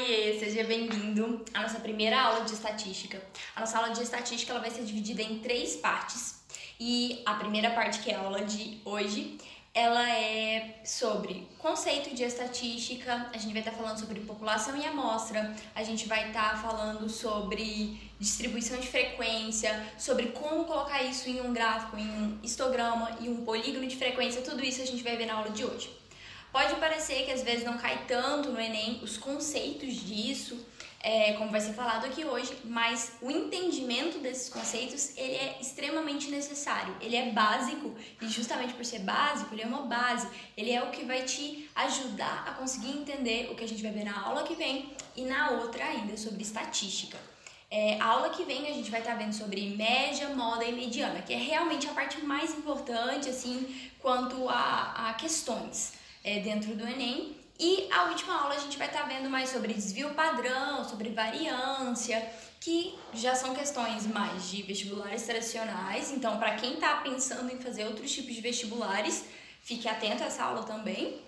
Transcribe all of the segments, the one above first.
Oiê, seja bem-vindo à nossa primeira aula de estatística. A nossa aula de estatística ela vai ser dividida em 3 partes. E a primeira parte, que é a aula de hoje, ela é sobre conceito de estatística, a gente vai estar falando sobre população e amostra, a gente vai estar falando sobre distribuição de frequência, sobre como colocar isso em um gráfico, em um histograma e um polígono de frequência, tudo isso a gente vai ver na aula de hoje. Pode parecer que às vezes não cai tanto no Enem os conceitos disso, como vai ser falado aqui hoje, mas o entendimento desses conceitos ele é extremamente necessário, ele é básico e justamente por ser básico, ele é uma base, ele é o que vai te ajudar a conseguir entender o que a gente vai ver na aula que vem e na outra ainda sobre estatística. A aula que vem a gente vai estar vendo sobre média, moda e mediana, que é realmente a parte mais importante assim quanto a questões dentro do Enem. E a última aula a gente vai estar vendo mais sobre desvio padrão, sobre variância, que já são questões mais de vestibulares tradicionais. Então, para quem está pensando em fazer outros tipos de vestibulares, fique atento a essa aula também.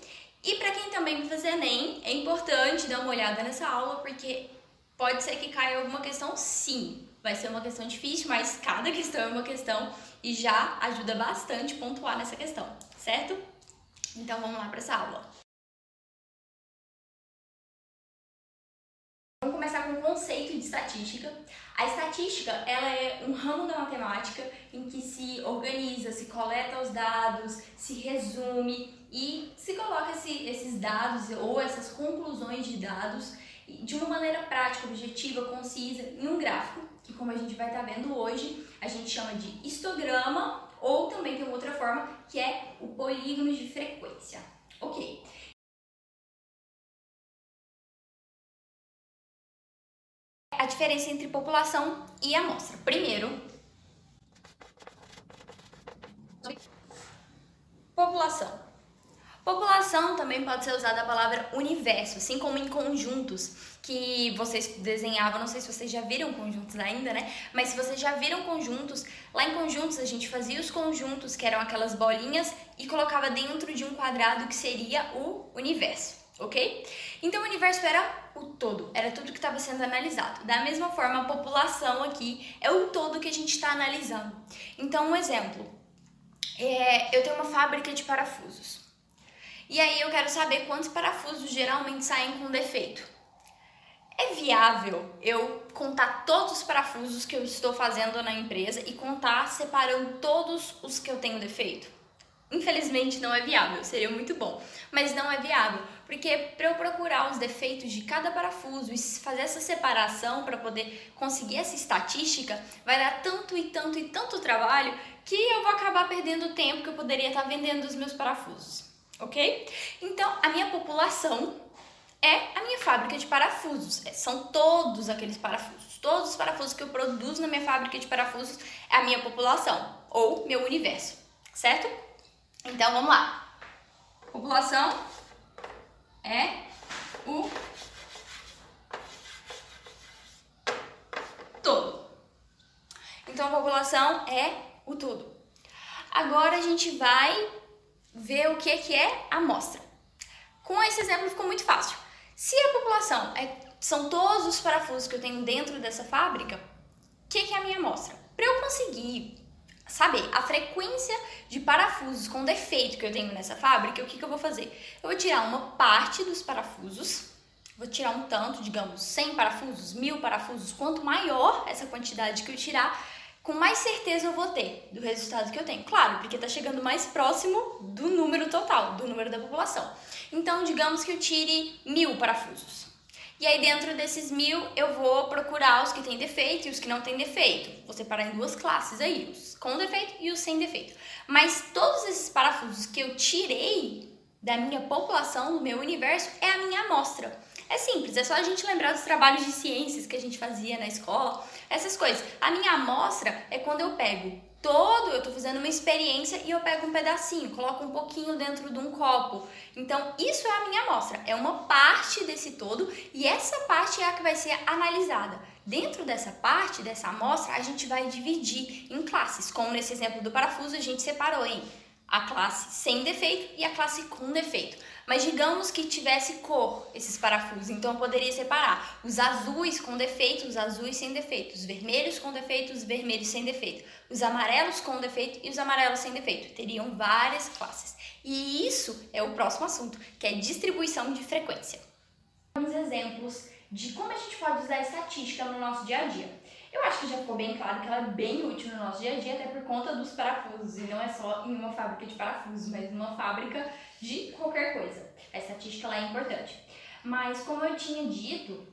E para quem também vai fazer Enem, é importante dar uma olhada nessa aula, porque pode ser que caia alguma questão, sim. Vai ser uma questão difícil, mas cada questão é uma questão e já ajuda bastante pontuar nessa questão, certo? Então, vamos lá para essa aula. Vamos começar com o conceito de estatística. A estatística ela é um ramo da matemática em que se organiza, se coleta os dados, se resume e se coloca esses dados ou essas conclusões de dados de uma maneira prática, objetiva, concisa, em um gráfico, que como a gente vai estar vendo hoje, a gente chama de histograma ou também tem uma outra forma que é o polígono de frequência. Ok. A diferença entre população e amostra. Primeiro, população. População também pode ser usada a palavra universo, assim como em conjuntos, que vocês desenhavam, não sei se vocês já viram conjuntos ainda, né? Mas se vocês já viram conjuntos, lá em conjuntos a gente fazia os conjuntos, que eram aquelas bolinhas, e colocava dentro de um quadrado que seria o universo. Ok? Então o universo era o todo, era tudo que estava sendo analisado. Da mesma forma, a população aqui é o todo que a gente está analisando. Então, um exemplo, eu tenho uma fábrica de parafusos. E aí eu quero saber quantos parafusos geralmente saem com defeito. É viável eu contar todos os parafusos que eu estou fazendo na empresa e contar separando todos os que eu tenho defeito? Infelizmente não é viável, seria muito bom, mas não é viável, porque para eu procurar os defeitos de cada parafuso e fazer essa separação para poder conseguir essa estatística, vai dar tanto e tanto e tanto trabalho que eu vou acabar perdendo o tempo que eu poderia estar vendendo os meus parafusos, ok? Então, a minha população é a minha fábrica de parafusos, são todos aqueles parafusos, todos os parafusos que eu produzo na minha fábrica de parafusos é a minha população, ou meu universo, certo? Então, vamos lá. População é o todo. Então, a população é o todo. Agora, a gente vai ver o que é a amostra. Com esse exemplo, ficou muito fácil. Se a população são todos os parafusos que eu tenho dentro dessa fábrica, o que é a minha amostra? Para eu conseguir saber a frequência de parafusos com defeito que eu tenho nessa fábrica, o que eu vou fazer? Eu vou tirar uma parte dos parafusos, vou tirar um tanto, digamos, 100 parafusos, 1000 parafusos, quanto maior essa quantidade que eu tirar, com mais certeza eu vou ter do resultado que eu tenho. Claro, porque está chegando mais próximo do número total, do número da população. Então, digamos que eu tire 1000 parafusos. E aí dentro desses 1000 eu vou procurar os que têm defeito e os que não têm defeito. Vou separar em 2 classes aí, os com defeito e os sem defeito. Mas todos esses parafusos que eu tirei da minha população, do meu universo, é a minha amostra. É simples, é só a gente lembrar dos trabalhos de ciências que a gente fazia na escola, essas coisas. A minha amostra é quando eu pego eu tô fazendo uma experiência e eu pego um pedacinho, coloco um pouquinho dentro de um copo. Então, isso é a minha amostra, é uma parte desse todo e essa parte é a que vai ser analisada. Dentro dessa parte, dessa amostra, a gente vai dividir em classes, como nesse exemplo do parafuso, a gente separou em a classe sem defeito e a classe com defeito. Mas digamos que tivesse cor esses parafusos, então eu poderia separar os azuis com defeito, os azuis sem defeito, os vermelhos com defeito, os vermelhos sem defeito, os amarelos com defeito e os amarelos sem defeito. Teriam várias classes. E isso é o próximo assunto, que é distribuição de frequência. Alguns exemplos de como a gente pode usar a estatística no nosso dia a dia. Eu acho que já ficou bem claro que ela é bem útil no nosso dia a dia, até por conta dos parafusos, e não é só em uma fábrica de parafusos, mas numa fábrica de qualquer coisa. A estatística ela é importante. Mas como eu tinha dito,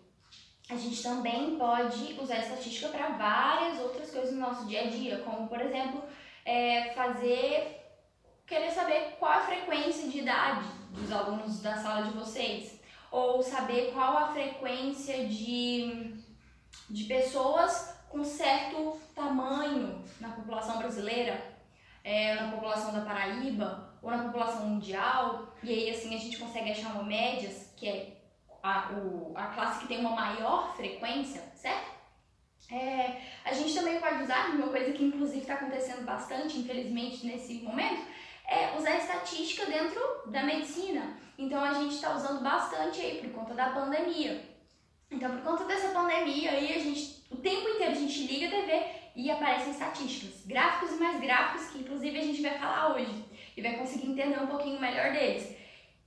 a gente também pode usar a estatística para várias outras coisas no nosso dia a dia, como por exemplo, querer saber qual a frequência de idade dos alunos da sala de vocês, ou saber qual a frequência de pessoas com certo tamanho na população brasileira, na população da Paraíba ou na população mundial, e aí assim a gente consegue achar uma média, que é a classe que tem uma maior frequência, certo? A gente também pode usar, uma coisa que inclusive está acontecendo bastante, infelizmente, nesse momento, é usar estatística dentro da medicina. Então a gente está usando bastante aí por conta da pandemia. Então, por conta dessa pandemia aí, o tempo inteiro a gente liga a TV e aparecem estatísticas, gráficos e mais gráficos, que inclusive a gente vai falar hoje e vai conseguir entender um pouquinho melhor deles.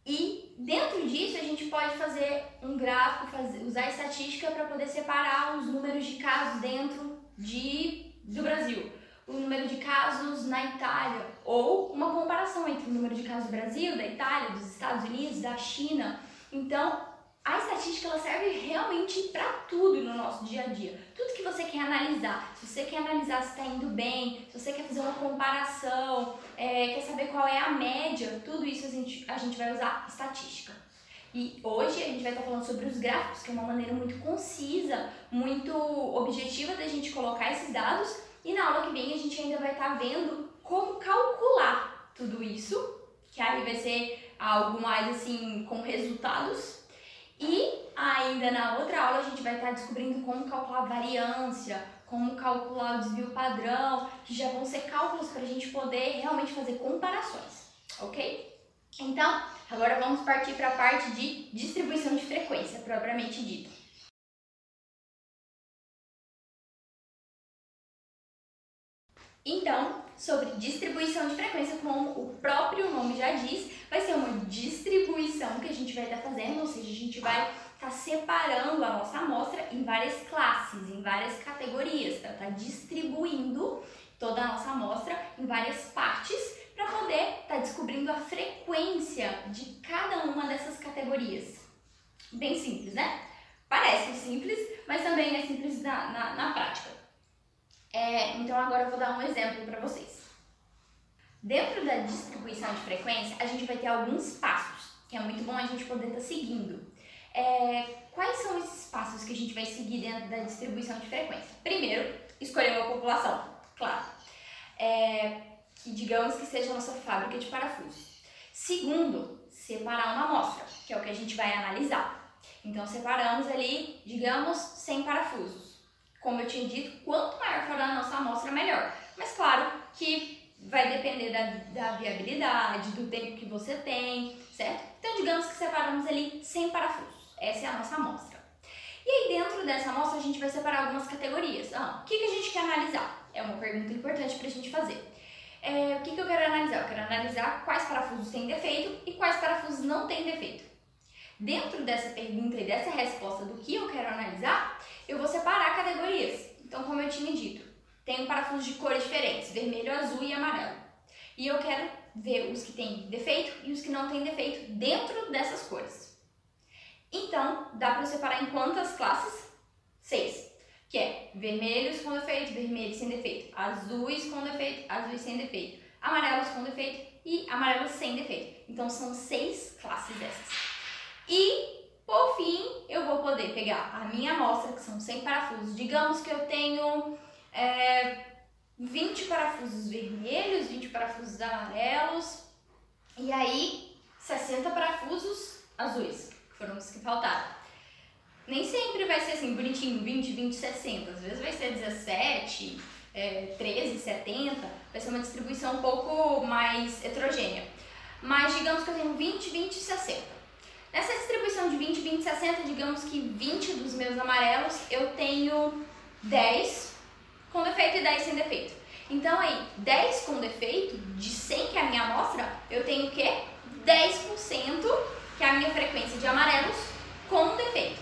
E dentro disso a gente pode fazer um gráfico, usar a estatística para poder separar os números de casos dentro do Brasil, o número de casos na Itália, ou uma comparação entre o número de casos do Brasil, da Itália, dos Estados Unidos, da China. Então, a estatística ela serve realmente para tudo no nosso dia a dia. Tudo que você quer analisar. Se você quer analisar se está indo bem, se você quer fazer uma comparação, quer saber qual é a média, tudo isso a gente vai usar estatística. E hoje a gente vai estar falando sobre os gráficos, que é uma maneira muito concisa, muito objetiva da gente colocar esses dados. E na aula que vem a gente ainda vai estar vendo como calcular tudo isso, que aí vai ser algo mais assim com resultados. E ainda na outra aula a gente vai estar descobrindo como calcular a variância, como calcular o desvio padrão, que já vão ser cálculos para a gente poder realmente fazer comparações, ok? Então, agora vamos partir para a parte de distribuição de frequência, propriamente dita. Então, sobre distribuição de frequência, como o próprio nome já diz, vai ser uma distribuição que a gente vai estar fazendo, ou seja, a gente vai estar separando a nossa amostra em várias classes, em várias categorias, para estar distribuindo toda a nossa amostra em várias partes, para poder estar descobrindo a frequência de cada uma dessas categorias. Bem simples, né? Parece simples, mas também é simples na prática. Então agora eu vou dar um exemplo para vocês. Dentro da distribuição de frequência, a gente vai ter alguns passos, que é muito bom a gente poder estar seguindo. Quais são esses passos que a gente vai seguir dentro da distribuição de frequência? Primeiro, escolher uma população, claro, que digamos que seja a nossa fábrica de parafusos. Segundo, separar uma amostra, que é o que a gente vai analisar. Então separamos ali, digamos, 100 parafusos. Como eu tinha dito, quanto maior for a nossa amostra, melhor. Mas claro que vai depender da viabilidade, do tempo que você tem, certo? Então, digamos que separamos ali 100 parafusos. Essa é a nossa amostra. E aí, dentro dessa amostra, a gente vai separar algumas categorias. O que a gente quer analisar? É uma pergunta importante para a gente fazer. O que eu quero analisar? Eu quero analisar quais parafusos têm defeito e quais parafusos não têm defeito. Dentro dessa pergunta e dessa resposta do que eu quero analisar, eu vou separar categorias. Então, como eu tinha dito, tenho parafusos de cores diferentes, vermelho, azul e amarelo. E eu quero ver os que têm defeito e os que não têm defeito dentro dessas cores. Então, dá para eu separar em quantas classes? 6. Que é vermelhos com defeito, vermelhos sem defeito, azuis com defeito, azuis sem defeito, amarelos com defeito e amarelos sem defeito. Então, são 6 classes dessas. E, por fim, eu vou poder pegar a minha amostra, que são 100 parafusos. Digamos que eu tenho 20 parafusos vermelhos, 20 parafusos amarelos e aí 60 parafusos azuis, que foram os que faltaram. Nem sempre vai ser assim, bonitinho, 20, 20, 60. Às vezes vai ser 17, 13,70, vai ser uma distribuição um pouco mais heterogênea. Mas digamos que eu tenho 20, 20 e 60. Nessa distribuição de 20, 20 e 60, digamos que 20 dos meus amarelos eu tenho 10 com defeito e 10 sem defeito. Então aí, 10 com defeito, de 100 que é a minha amostra, eu tenho o quê? 10% que é a minha frequência de amarelos com defeito.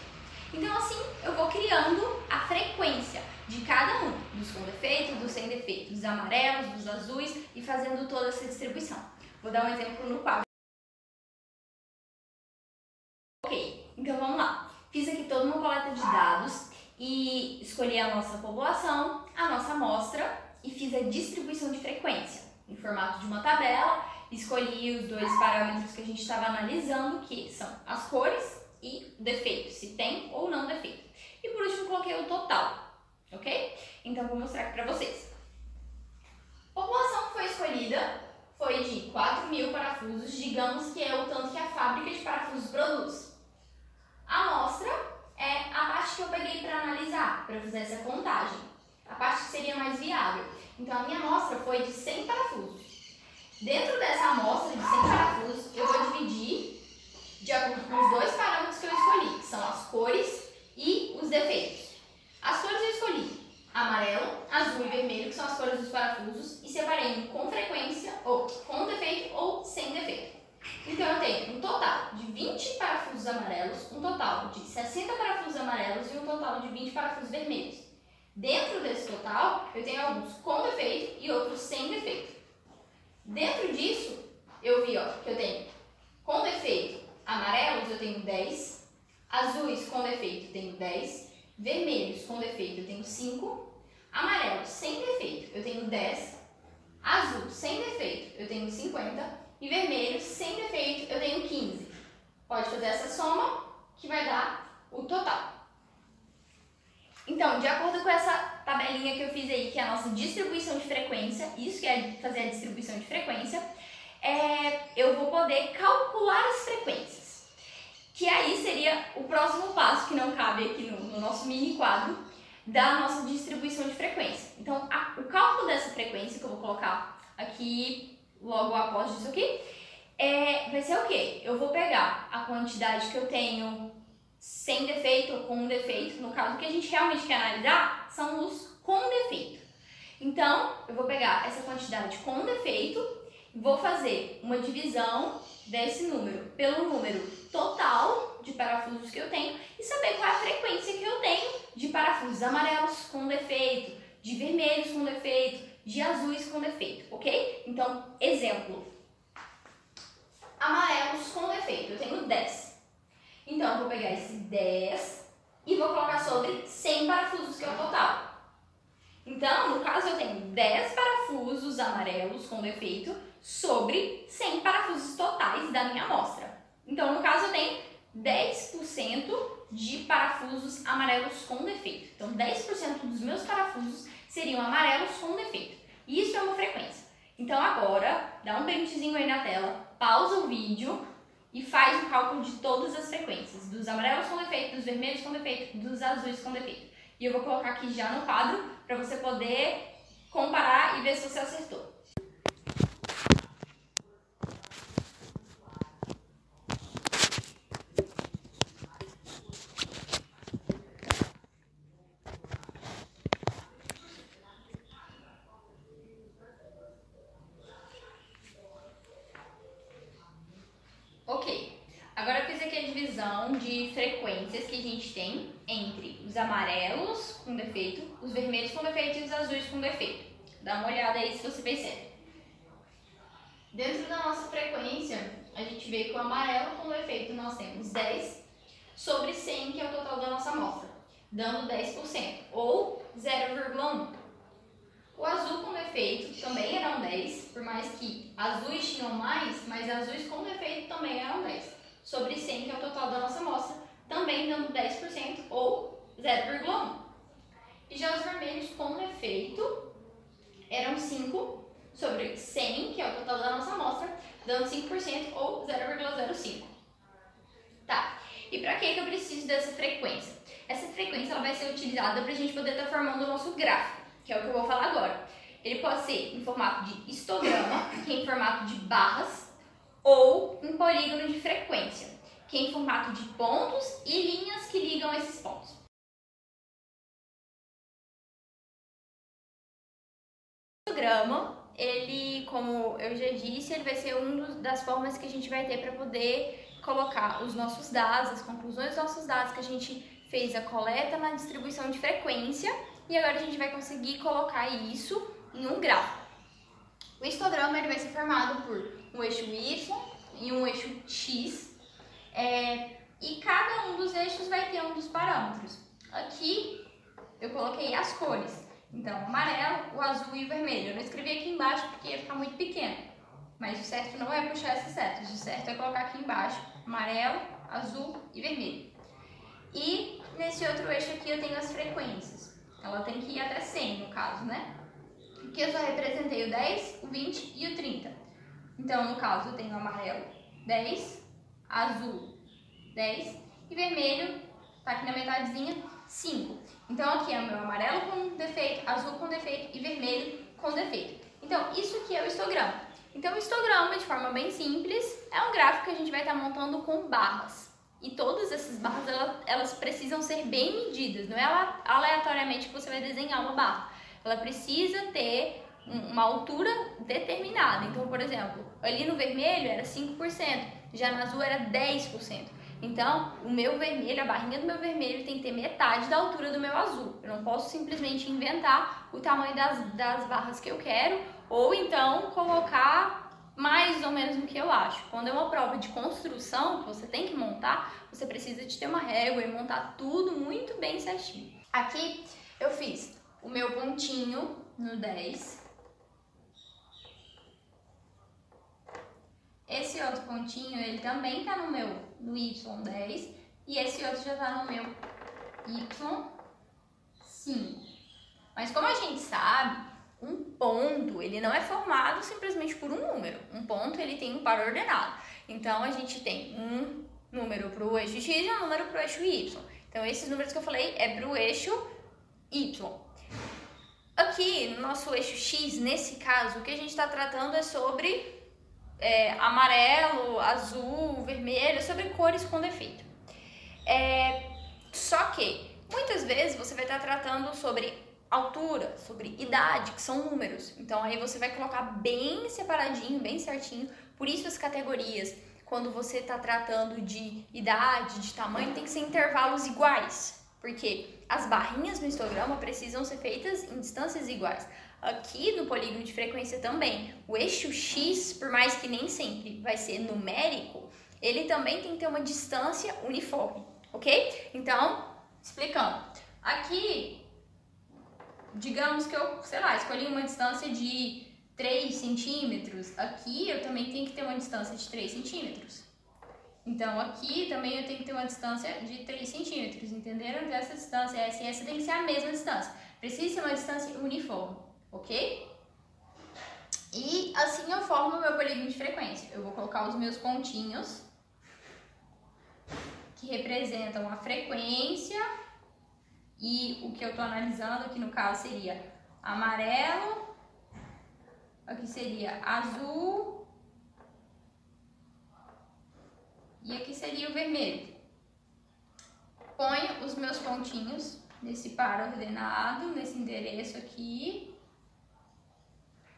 Então assim, eu vou criando a frequência de cada um, dos com defeito, dos sem defeito, dos amarelos, dos azuis e fazendo toda essa distribuição. Vou dar um exemplo no quadro. Ok, então vamos lá. Fiz aqui toda uma coleta de dados e escolhi a nossa população, a nossa amostra e fiz a distribuição de frequência em formato de uma tabela. Escolhi os dois parâmetros que a gente estava analisando, que são as cores e o defeito, se tem ou não defeito. E por último coloquei o total, ok? Então vou mostrar aqui para vocês. A população que foi escolhida foi de 4.000 parafusos, digamos que é o tanto que a fábrica de parafusos produz. A amostra é a parte que eu peguei para analisar, para fazer essa contagem. A parte que seria mais viável. Então a minha amostra foi de 100 parafusos. Dentro dessa amostra de 100 parafusos, eu vou dividir de acordo com os dois parâmetros que eu escolhi, que são as cores e os defeitos. As cores eu escolhi amarelo, azul e vermelho, que são as cores dos parafusos, e separei um com frequência, ou com defeito ou sem defeito. Então eu tenho um total de 20 parafusos amarelos, um total de 60 parafusos amarelos e um total de 20 parafusos vermelhos. Dentro desse total, eu tenho alguns com defeito e outros sem defeito. Dentro disso, eu vi que eu tenho com defeito amarelos, eu tenho 10, azuis com defeito eu tenho 10, vermelhos com defeito eu tenho 5, amarelos sem defeito eu tenho 10, azul sem defeito eu tenho 50 e vermelho sem defeito eu tenho 15. Pode fazer essa soma que vai dar o total. Então, de acordo com essa tabelinha que eu fiz aí, que é a nossa distribuição de frequência, isso que é fazer a distribuição de frequência, eu vou poder calcular as frequências. Que aí seria o próximo passo, que não cabe aqui no nosso mini quadro, da nossa distribuição de frequência. Então, o cálculo dessa frequência, que eu vou colocar aqui logo após disso aqui, vai ser o quê? Eu vou pegar a quantidade que eu tenho sem defeito ou com defeito. No caso, o que a gente realmente quer analisar são os com defeito. Então, eu vou pegar essa quantidade com defeito e vou fazer uma divisão desse número pelo número total de parafusos que eu tenho e saber qual é a frequência que eu tenho de parafusos amarelos com defeito, de vermelhos com defeito, de azuis com defeito, ok? Então, exemplo. Amarelos com defeito, eu tenho 10. Então, eu vou pegar esse 10 e vou colocar sobre 100 parafusos, que é o total. Então, no caso, eu tenho 10 parafusos amarelos com defeito sobre 100 parafusos totais da minha amostra. Então, no caso, eu tenho 10% de parafusos amarelos com defeito. Então, 10% dos meus parafusos seriam amarelos com defeito. Isso é uma frequência. Então, agora, dá um printzinho aí na tela, pausa o vídeo e faz o cálculo de todas as frequências, dos amarelos com defeito, dos vermelhos com defeito, dos azuis com defeito. E eu vou colocar aqui já no quadro para você poder comparar e ver se você acertou. Ok, agora eu fiz aqui a divisão de frequências que a gente tem entre os amarelos com defeito, os vermelhos com defeito e os azuis com defeito. Dá uma olhada aí se você percebe. Dentro da nossa frequência, a gente vê que o amarelo com defeito nós temos 10 sobre 100, que é o total da nossa amostra, dando 10%, ou 0,1. O azul com defeito também eram 10, por mais que azuis tinham mais, mas azuis com defeito também eram 10. Sobre 100, que é o total da nossa amostra, também dando 10% ou 0,1. E já os vermelhos com defeito eram 5 sobre 100, que é o total da nossa amostra, dando 5% ou 0,05. Tá, e para que eu preciso dessa frequência? Essa frequência ela vai ser utilizada para a gente poder estar formando o nosso gráfico. que é o que eu vou falar agora. Ele pode ser em formato de histograma, que é em formato de barras, ou em polígono de frequência, que é em formato de pontos e linhas que ligam esses pontos. O histograma, ele, como eu já disse, ele vai ser uma das formas que a gente vai ter para poder colocar os nossos dados, as conclusões dos nossos dados que a gente fez a coleta na distribuição de frequência, e agora a gente vai conseguir colocar isso em um gráfico. O histograma ele vai ser formado por um eixo Y e um eixo X, e cada um dos eixos vai ter um dos parâmetros. Aqui eu coloquei as cores, então o amarelo, o azul e o vermelho. Eu não escrevi aqui embaixo porque ia ficar muito pequeno, mas o certo não é puxar essas setas, o certo é colocar aqui embaixo amarelo, azul e vermelho. E nesse outro eixo aqui eu tenho as frequências, ela tem que ir até 100 no caso, né? Aqui eu só representei o 10, o 20 e o 30. Então, no caso, eu tenho amarelo 10, azul 10 e vermelho, tá aqui na metadezinha, 5. Então, aqui é o meu amarelo com defeito, azul com defeito e vermelho com defeito. Então, isso aqui é o histograma. Então, o histograma, de forma bem simples, é um gráfico que a gente vai estar montando com barras. E todas essas barras, elas precisam ser bem medidas, não é aleatoriamente que você vai desenhar uma barra. Ela precisa ter uma altura determinada. Então, por exemplo, ali no vermelho era 5%, já no azul era 10%. Então, o meu vermelho, a barrinha do meu vermelho tem que ter metade da altura do meu azul. Eu não posso simplesmente inventar o tamanho das barras que eu quero, ou então colocar mais ou menos no que eu acho. Quando é uma prova de construção que você tem que montar, você precisa de ter uma régua e montar tudo muito bem certinho. Aqui eu fiz o meu pontinho no 10. Esse outro pontinho, ele também está no Y10. E esse outro já está no meu Y5. Mas como a gente sabe, um ponto, ele não é formado simplesmente por um número. Um ponto, ele tem um par ordenado. Então, a gente tem um número para o eixo X e um número para o eixo Y. Então, esses números que eu falei é para o eixo Y. Aqui, no nosso eixo X, nesse caso, o que a gente está tratando é sobre amarelo, azul, vermelho, sobre cores com defeito. Só que, muitas vezes, você vai estar tratando sobre altura, sobre idade, que são números. Então, aí você vai colocar bem separadinho, bem certinho. Por isso, as categorias, quando você está tratando de idade, de tamanho, tem que ser intervalos iguais. Porque as barrinhas no histograma precisam ser feitas em distâncias iguais. Aqui no polígono de frequência também, o eixo X, por mais que nem sempre vai ser numérico, ele também tem que ter uma distância uniforme, ok? Então, explicando. Aqui, digamos que eu, escolhi uma distância de 3 centímetros. Aqui eu também tenho que ter uma distância de 3 centímetros. Então, aqui também eu tenho que ter uma distância de 3 centímetros, entenderam? Então, essa distância, essa e essa tem que ser a mesma distância. Precisa ser uma distância uniforme, ok? E assim eu formo o meu polígono de frequência. Eu vou colocar os meus pontinhos, que representam a frequência, e o que eu estou analisando aqui no caso seria amarelo, aqui seria azul, e aqui seria o vermelho. Ponho os meus pontinhos nesse par ordenado, nesse endereço aqui,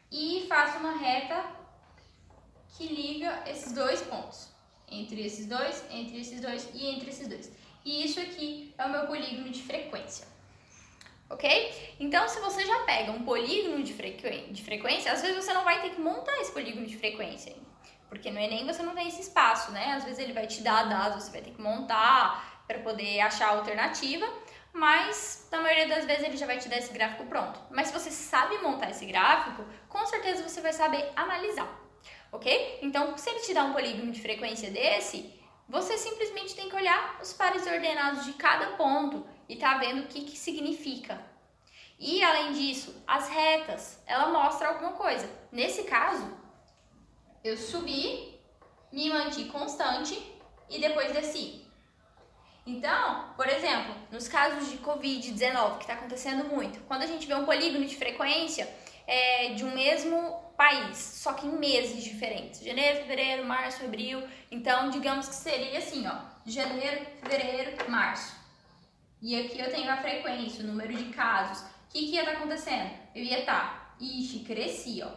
e faço uma reta que liga esses dois pontos. Entre esses dois e entre esses dois. E isso aqui é o meu polígono de frequência. Ok? Então, se você já pega um polígono de frequência, às vezes você não vai ter que montar esse polígono de frequência. Porque no Enem você não tem esse espaço, né? Às vezes ele vai te dar dados, você vai ter que montar para poder achar a alternativa, mas na maioria das vezes ele já vai te dar esse gráfico pronto. Mas se você sabe montar esse gráfico, com certeza você vai saber analisar, ok? Então, se ele te dá um polígono de frequência desse, você simplesmente tem que olhar os pares ordenados de cada ponto e tá vendo o que significa. E além disso, as retas, ela mostra alguma coisa. Nesse caso, eu subi, me mantive constante e depois desci. Então, por exemplo, nos casos de Covid-19, que está acontecendo muito, quando a gente vê um polígono de frequência de um mesmo país, só que em meses diferentes, janeiro, fevereiro, março, abril, então digamos que seria assim, ó, janeiro, fevereiro, março. E aqui eu tenho a frequência, o número de casos. O que ia estar acontecendo? Eu ia estar, cresci, ó.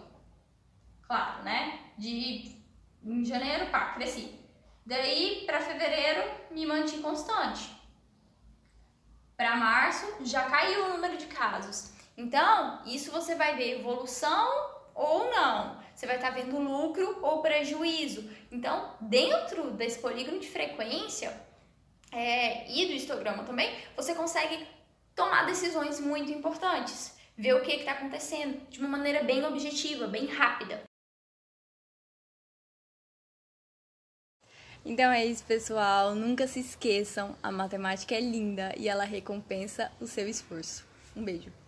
Claro, né? Em janeiro, pá, cresci. Daí, para fevereiro, me mantive constante. Para março, já caiu o número de casos. Então, isso você vai ver evolução ou não. Você vai estar vendo lucro ou prejuízo. Então, dentro desse polígono de frequência e do histograma também, você consegue tomar decisões muito importantes. Ver o que está acontecendo de uma maneira bem objetiva, bem rápida. Então é isso, pessoal. Nunca se esqueçam, a matemática é linda e ela recompensa o seu esforço. Um beijo.